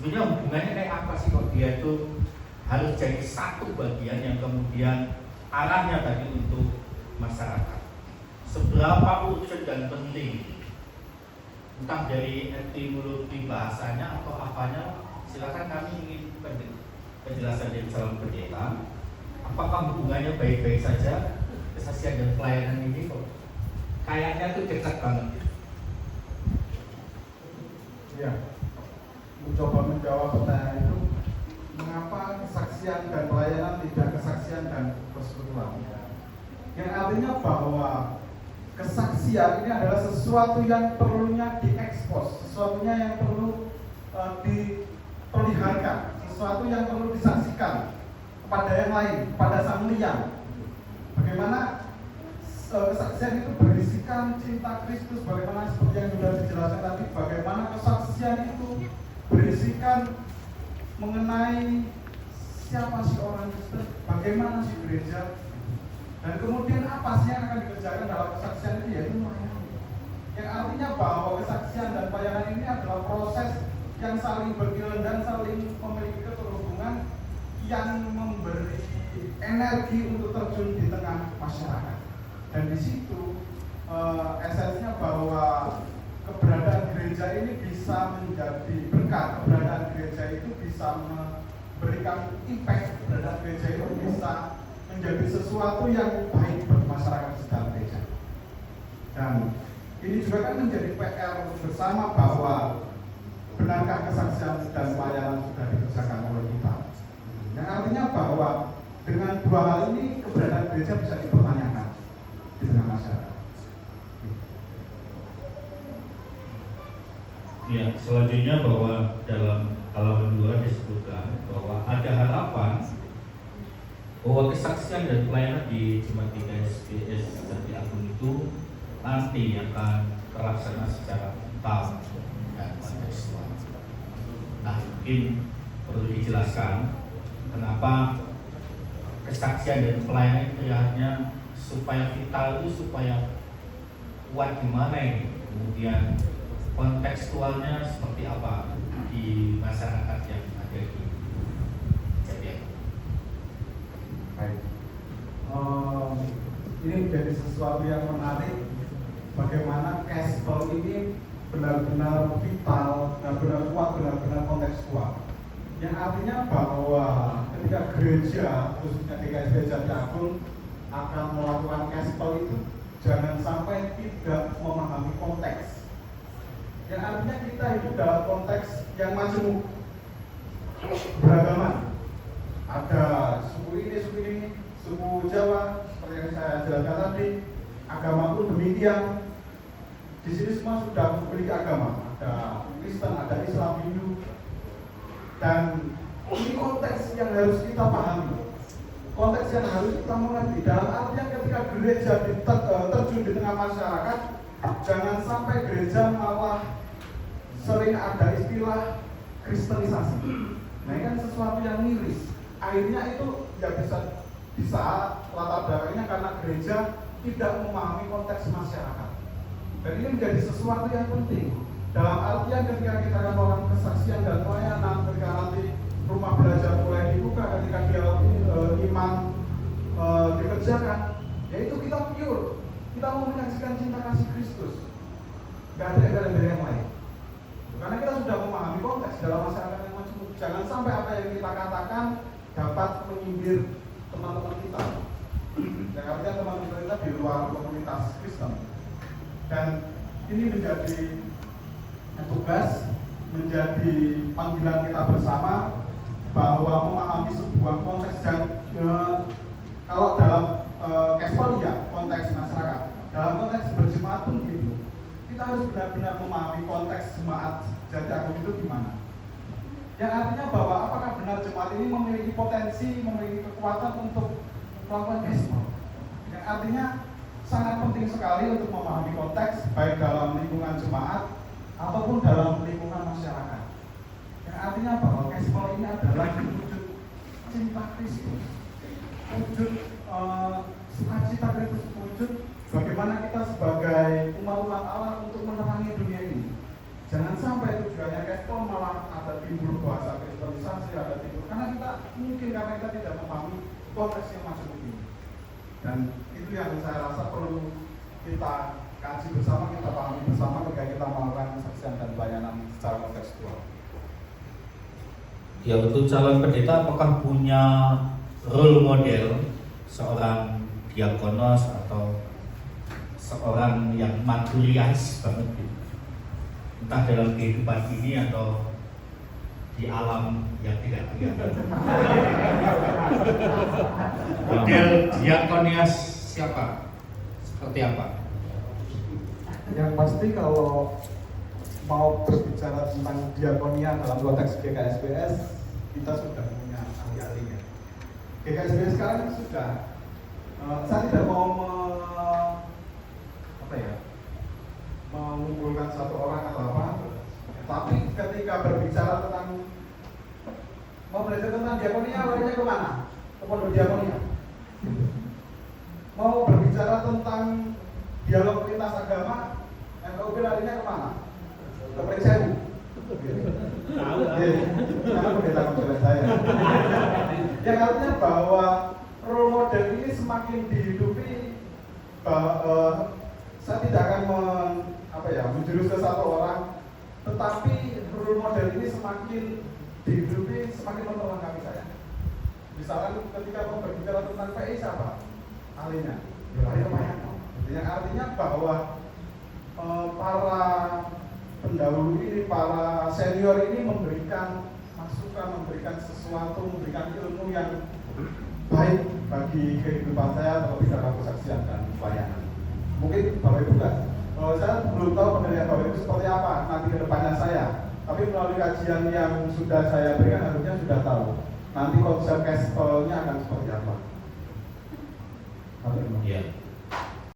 sebenarnya hubungannya kayak apa sih kok dia itu harus jadi satu bagian yang kemudian arahnya tadi untuk masyarakat. Seberapa urgent dan penting, entah dari etimologi bahasanya atau apanya, silakan kami ingin penjelasan dari calon pendeta. Apakah hubungannya baik-baik saja? Kesaksian dan pelayanan ini kok kayaknya tuh dekat banget. Ya, mencoba menjawab pertanyaan itu, mengapa kesaksian dan pelayanan tidak kesaksian dan persekutuan? Yang artinya bahwa kesaksian ini adalah sesuatu yang perlunya diekspos, sesuatunya yang perlu diperlihatkan, sesuatu yang perlu disaksikan kepada yang lain, kepada sang liang. Bagaimana kesaksian itu berisikan cinta Kristus, bagaimana seperti yang sudah dijelaskan tadi, bagaimana kesaksian itu berisikan mengenai siapa sih orang Kristen, bagaimana sih gereja, dan kemudian apa sih yang akan dikerjakan dalam kesaksian itu, yaitu melayani. Yang artinya bahwa kesaksian dan pelayanan ini adalah proses yang saling berkaitan dan saling memiliki keterhubungan yang memberi energi untuk terjun di tengah masyarakat. Dan di situ esensinya bahwa keberadaan gereja ini bisa menjadi berkat, keberadaan gereja itu bisa memberikan impact, keberadaan gereja itu bisa menjadi sesuatu yang baik bagi masyarakat di dalam gereja. Dan ini juga kan menjadi PR bersama bahwa benarkah kesaksian dan pelayanan sudah dikerjakan oleh kita. Yang artinya bahwa dengan dua hal ini keberadaan gereja bisa dipertanyakan di tengah masyarakat. Ya, selanjutnya bahwa dalam halaman 2 disebutkan bahwa ada harapan bahwa kesaksian dan pelayanan di Jemaat 3 SBS Jati Agung itu nanti akan terlaksana secara total dan kontekstual. Nah, mungkin perlu dijelaskan kenapa kesaksian dan pelayanan terlihatnya supaya vital itu supaya kuat gimana ini, kemudian kontekstualnya seperti apa di masyarakat yang ada di Jatian. Baik, ini menjadi sesuatu yang menarik. Bagaimana gospel ini benar-benar vital, benar-benar kuat, benar-benar kontekstual. Yang artinya bahwa ketika gereja, khususnya GKSD Jati Agung, akan melakukan gospel itu, jangan sampai tidak memahami konteks. Yang artinya kita hidup dalam konteks yang majemuk, beragaman. Ada suku ini, suku Jawa, seperti yang saya jelaskan tadi, agama pun demikian. Di sini semua sudah memiliki agama, ada Kristen, ada Islam, Hindu, dan ini konteks yang harus kita pahami, konteks yang harus kita mengerti. Dalam artian ketika gereja terjun di tengah masyarakat, jangan sampai gereja malah sering ada istilah kristenisasi. Nah, ini kan sesuatu yang miris. Akhirnya itu ya bisa latar belakangnya karena gereja tidak memahami konteks masyarakat. Dan ini menjadi sesuatu yang penting. Dalam artian ketika kita akan melakukan kesaksian dan pelayanan, ketika nanti rumah belajar mulai dibuka, ketika dia iman dikerjakan, yaitu kita pure, kita mau menyaksikan cinta kasih Kristus. Gak ada dari yang lain. Karena kita sudah memahami konteks dalam masyarakat yang macam. Jangan sampai apa yang kita katakan dapat menyindir teman-teman kita. Dan artinya teman-teman kita di luar komunitas Kristen. Dan ini menjadi tugas, menjadi panggilan kita bersama bahwa memahami sebuah konteks yang kalau dalam gospel ya konteks masyarakat, dalam konteks berjemaat pun gitu. Kita harus benar-benar memahami konteks jemaat Jati Agung itu gimana. Yang artinya bahwa apakah benar jemaat ini memiliki potensi, memiliki kekuatan untuk melakukan gospel. Yang artinya sangat penting sekali untuk memahami konteks baik dalam lingkungan jemaat ataupun dalam lingkungan masyarakat. Yang artinya bahwa gospel ini adalah wujud cinta Kristus, wujud sukacita Kristus, wujud bagaimana kita sebagai umat Allah untuk menerangi dunia ini. Jangan sampai tujuannya gospel malah ada timbul bahasa kristenisasi, ada timbul karena kita tidak memahami konteks yang masuk ini. Dan itu yang saya rasa perlu kita kaji bersama, kita pahami bersama ketika kita melakukan kesaksian dan pelayanan secara kontekstual. Ya, untuk calon pendeta apakah punya role model seorang diakonos atau seorang yang maturias banget gitu, entah dalam kehidupan ini atau di alam yang tidak kelihatan? Model diakonias siapa? Seperti apa? Yang pasti kalau mau berbicara tentang diakonia dalam konteks GKSBS, kita sudah punya ahli-ahlinya. GKSBS sekarang sudah, saya tidak mau mengumpulkan satu orang atau apa, tapi ketika berbicara tentang mau belajar tentang diakonia, larinya kemana? Ke pondok diakonia. Mau berbicara tentang dialog lintas agama, NKUB larinya kemana? Ke Prinsewu. Karena pendeta konseling saya. Yang artinya bahwa role model ini semakin dihidupi. Saya tidak akan menjurus ke satu orang, tetapi role model ini semakin dihidupi, semakin memperlengkapi saya. Misalkan ketika mau berbicara tentang PI siapa? Ahlinya. Yang artinya bahwa para pendahulu ini, para senior ini memberikan masukan, memberikan sesuatu, memberikan ilmu yang baik bagi kehidupan saya terlebih dalam kesaksian dan pelayanan. Mungkin Bapak Ibu kan, saya belum tahu penilaian Bapak Ibu seperti apa nanti ke depannya saya, tapi melalui kajian yang sudah saya berikan harusnya sudah tahu nanti konsep gospelnya akan seperti apa. Ya.